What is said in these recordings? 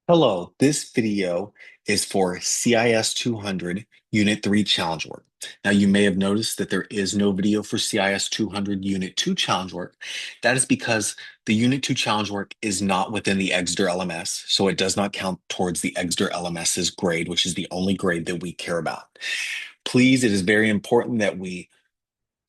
Hello, this video is for CIS200 Unit 3 challenge work. Now, you may have noticed that there is no video for CIS200 Unit 2 challenge work. That is because the Unit 2 challenge work is not within the EGSDER LMS, so it does not count towards the EGSDER LMS's grade, which is the only grade that we care about. Please, it is very important that we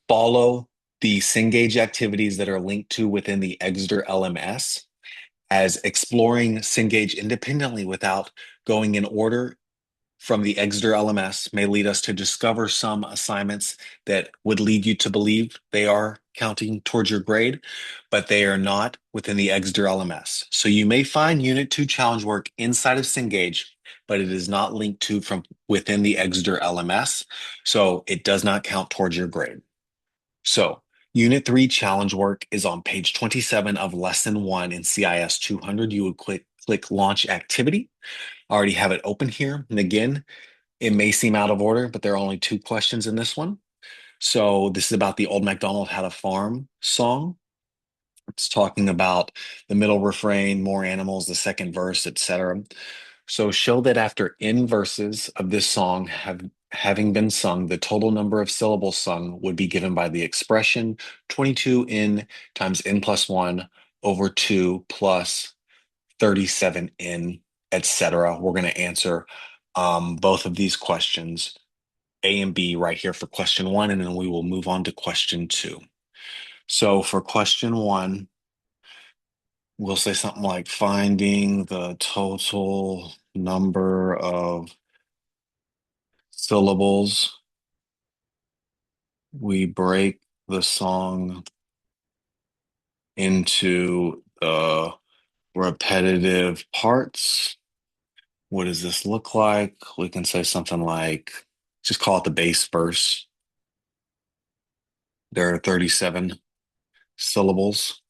follow the Cengage activities that are linked to within the EGSDER LMS, as exploring Cengage independently without going in order from the EGSDER LMS may lead us to discover some assignments that would lead you to believe they are counting towards your grade, but they are not within the EGSDER LMS. So you may find Unit 2 challenge work inside of Cengage, but it is not linked to from within the EGSDER LMS, so it does not count towards your grade. So Unit 3 challenge work is on page 27 of Lesson 1 in CIS 200. You would click Launch Activity. I already have it open here. And again, it may seem out of order, but there are only two questions in this one. So this is about the Old MacDonald Had a Farm song. It's talking about the middle refrain, more animals, the second verse, etc. So show that after n verses of this song having been sung, the total number of syllables sung would be given by the expression 22n times n plus 1 over 2 plus 37n, etc. We're going to answer both of these questions, A and B, right here for question 1, and then we will move on to question 2. So for question 1, we'll say something like finding the total number of syllables. We break the song into the repetitive parts. What does this look like? We can say something like, just call it the base verse. There are 37 syllables.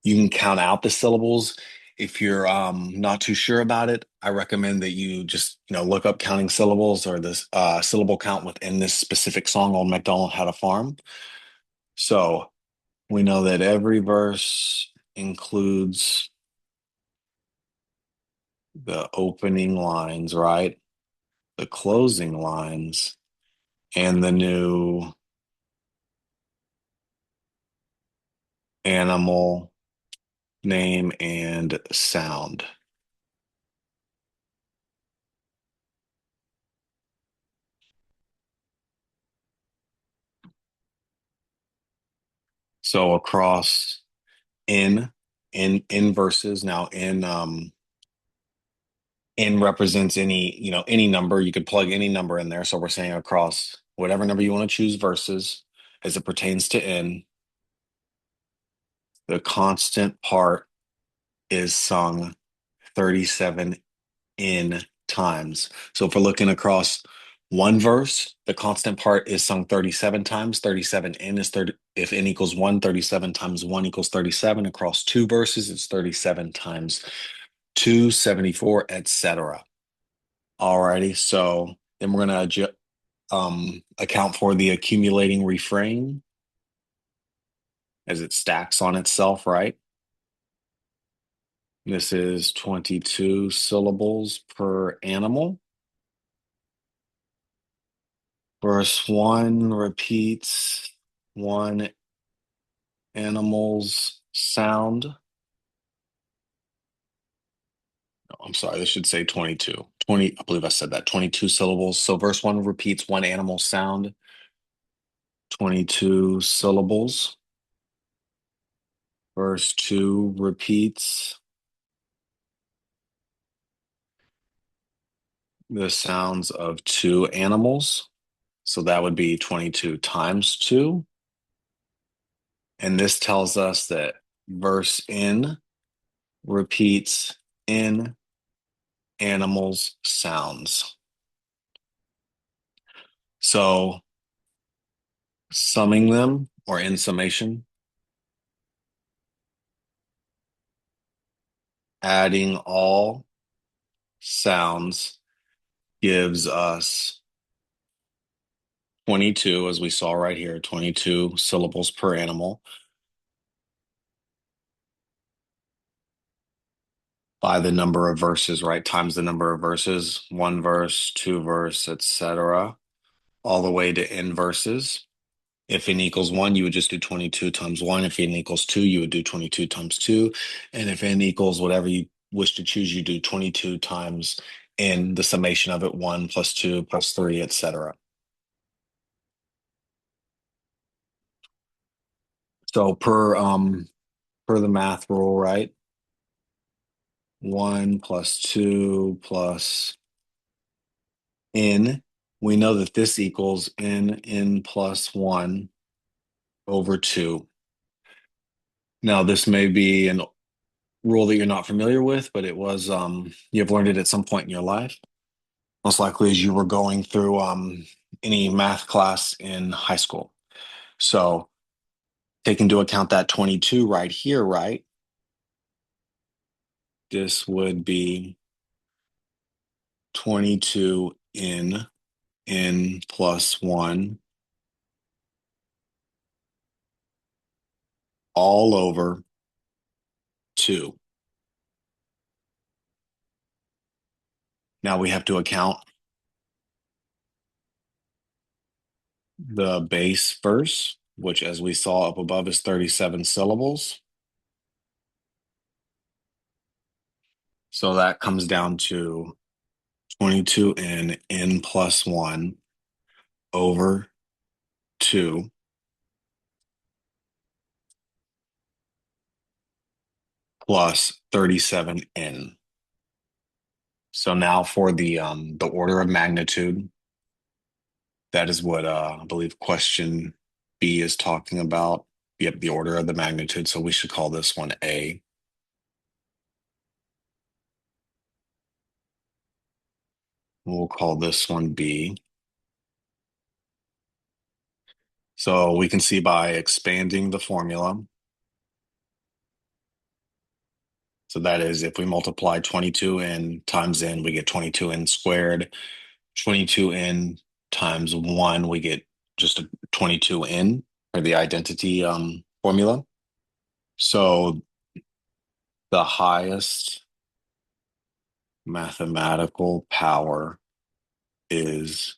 You can count out the syllables. If you're not too sure about it, I recommend that you just look up counting syllables or this syllable count within this specific song, Old MacDonald Had a Farm. So we know that every verse includes the opening lines, right? The closing lines and the new animal name and sound. So across in verses, now in represents any number. You could plug any number in there. So we're saying across whatever number you want to choose verses as it pertains to n, the constant part is sung 37 in times. So if we're looking across one verse, the constant part is sung 37 times. 37 in is 30. If n equals 1, 37 times 1 equals 37. Across two verses, it's 37 times 2, 74, etc. Alrighty, so then we're going to account for the accumulating refrain as it stacks on itself, right? This is 22 syllables per animal. Verse 1 repeats one animal's sound. No, I'm sorry, this should say 22. 20, I believe I said that, 22 syllables. So verse 1 repeats one animal sound, 22 syllables. Verse 2 repeats the sounds of two animals. So that would be 22 times 2. And this tells us that verse in repeats in animals' sounds. So summing them, or in summation, adding all sounds gives us 22, as we saw right here, 22 syllables per animal. by the number of verses, right? Times the number of verses, one verse, two verse, etc., all the way to n verses. If n equals 1, you would just do 22 times 1. If n equals 2, you would do 22 times 2. And if n equals whatever you wish to choose, you do 22 times n, the summation of it, 1 plus 2 plus 3, etc. So per the math rule, right? 1 plus 2 plus n. We know that this equals n plus 1 over 2. Now, this may be an rule that you're not familiar with, but it was you've learned it at some point in your life. Most likely as you were going through any math class in high school. So take into account that 22 right here, right? This would be 22 in n plus 1 all over 2. Now we have to account the base first, which as we saw up above is 37 syllables. So that comes down to 22 in n plus 1 over 2 plus 37n. So now for the order of magnitude, that is what I believe question B is talking about. Yep, the order of the magnitude. So we should call this one A. We'll call this one B. So we can see by expanding the formula. So that is if we multiply 22n times n, we get 22n squared. 22n times 1, we get just a 22n for the identity formula. So the highest mathematical power is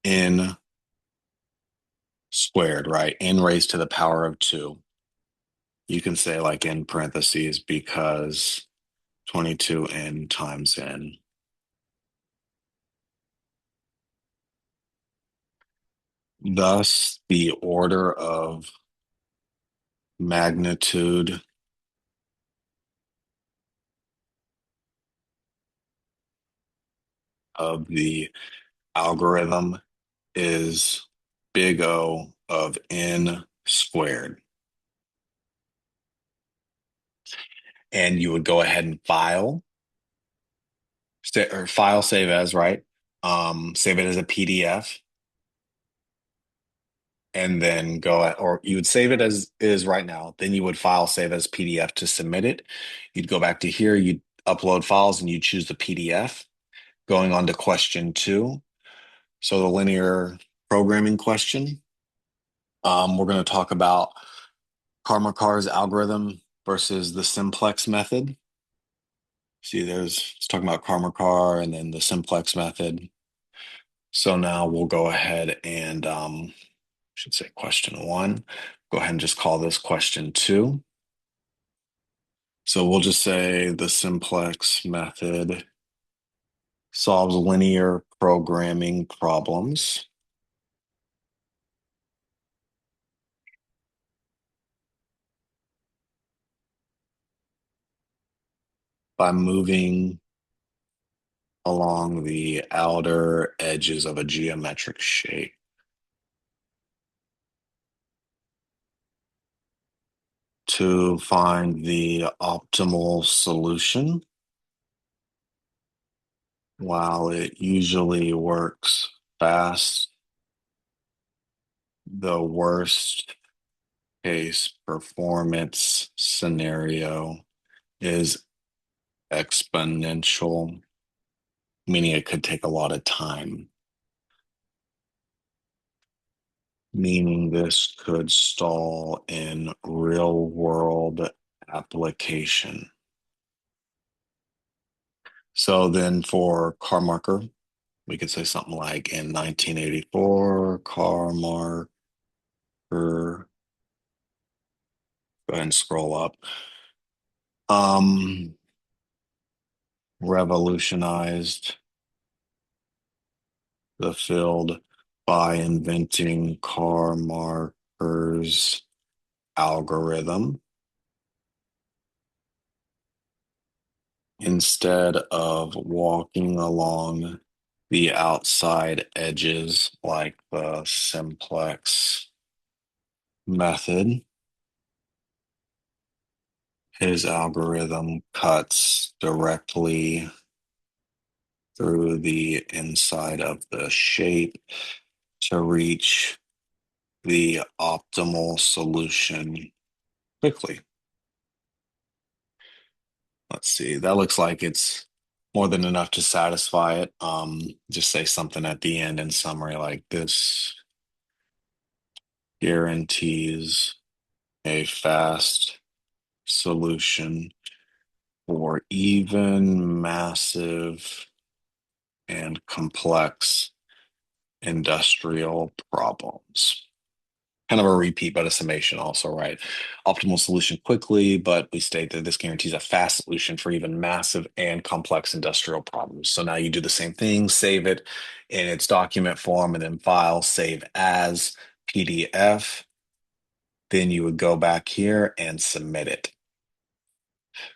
n squared, right? N raised to the power of 2. You can say like in parentheses because 22n times n. Thus, the order of magnitude of the algorithm is big O of n squared. And you would go ahead and file save as, right? Save it as a PDF and then or you would save it as is right now. Then you would file save as PDF to submit it. You'd go back to here, you'd upload files and you choose the PDF. Going on to question 2. So the linear programming question. We're going to talk about Karmakar's algorithm versus the simplex method. See, it's talking about Karmakar and then the simplex method. So now we'll go ahead and should say question 1. Go ahead and just call this question 2. So we'll just say the simplex method solves linear programming problems by moving along the outer edges of a geometric shape. To find the optimal solution, while it usually works fast, the worst case performance scenario is exponential, meaning it could take a lot of time, meaning this could stall in real world application. So then for car marker, we could say something like in 1984, car marker. Go ahead and scroll up. Um, Revolutionized the field by inventing car markers algorithm instead of walking along the outside edges like the simplex method. His algorithm cuts directly through the inside of the shape to reach the optimal solution quickly. Let's see. That looks like it's more than enough to satisfy it. Just say something at the end in summary like this guarantees a fast solution for even massive and complex industrial problems. Kind of a repeat, but a summation also, right? Optimal solution quickly, but we state that this guarantees a fast solution for even massive and complex industrial problems. So now you do the same thing, save it in its document form, and then file, save as PDF. Then you would go back here and submit it.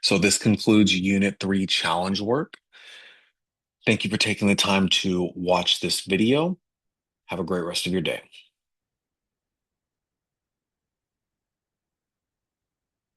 So this concludes Unit 3 challenge work. Thank you for taking the time to watch this video. Have a great rest of your day.